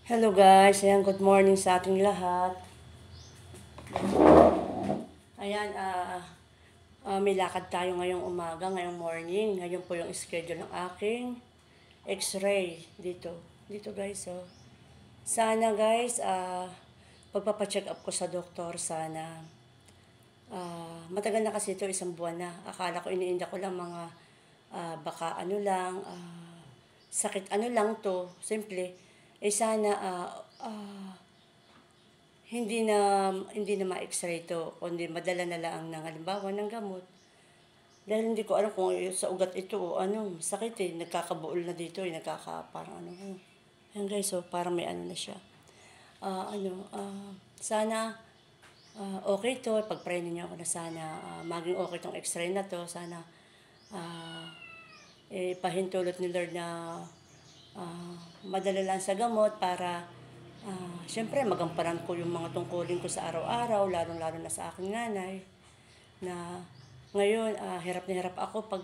Hello guys, ayan, good morning sa ating lahat. Ayan, may lakad tayo ngayong umaga, ngayong morning. Ngayon po yung schedule ng aking x-ray dito. Dito guys, oh. Sana guys, pagpapacheck up ko sa doktor, sana. Matagal na kasi ito, isang buwan na. Akala ko iniinda ko lang mga, baka ano lang, sakit ano lang to, simple. Sana, hindi na ma-x-ray to, kundi madala na lang ng halimbawa ng gamot. Dahil hindi ko alam kung sa ugat ito o ano, sakit eh, nagkakabuol na dito eh, parang ano. Ayan guys, so parang may ano na siya. Sana okay to, pag-pray ninyo ako na sana maging okay tong x-ray na to, sana pahintulot ni Lord na madala lang sa gamot para syempre magampanan ko yung mga tungkulin ko sa araw-araw, lalong-lalo na sa aking nanay, na ngayon hirap na hirap ako pag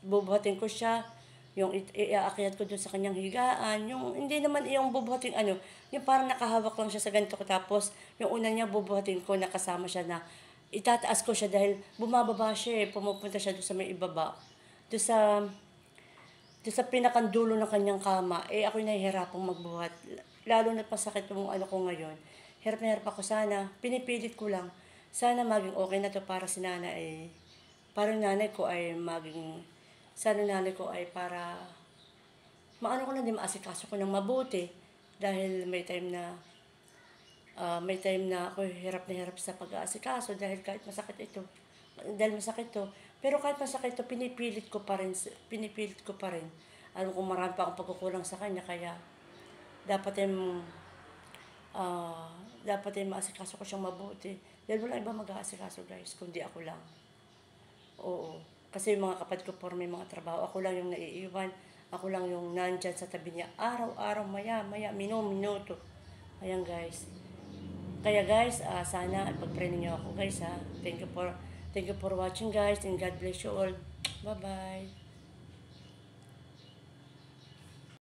bubuhatin ko siya, yung iaakyat ko dun sa kanyang higaan, yung hindi naman yung bubuhatin ano, yung parang nakahawak lang siya sa ganito ko, tapos yung una niya bubuhatin ko, nakasama siya na itataas ko siya dahil bumababa siya pumupunta siya doon sa may ibaba, doon sa pinakandulo ng kanyang kama, ako'y nahihirapang magbuhat. Lalo na pasakit yung ano ko ngayon. Hirap na hirap ako, sana. Pinipilit ko lang. Sana maging okay na to para si nanay para nanay ko ay maging, sana nanay ko ay para, maano ko na din, maasikaso ko ng mabuti. Dahil may time na ako hirap na hirap sa pag-aasikaso dahil kahit masakit ito. Dahil masakit to. Pero kahit masakit to, pinipilit ko pa rin. Alam ko marami pa akong pagkukulang sa kanya, kaya dapat maasikaso ko siyang mabuti. Dahil wala iba mag-aasikaso guys, kundi ako lang. Oo. Kasi yung mga kapatid ko may mga trabaho, ako lang yung naiiwan. Ako lang yung nandyan sa tabi niya. Araw-araw, maya-maya, minuto. Ayan guys. Kaya guys, sana pag-pray niyo ako guys ha. Thank you for watching guys, and God bless you all. Bye-bye.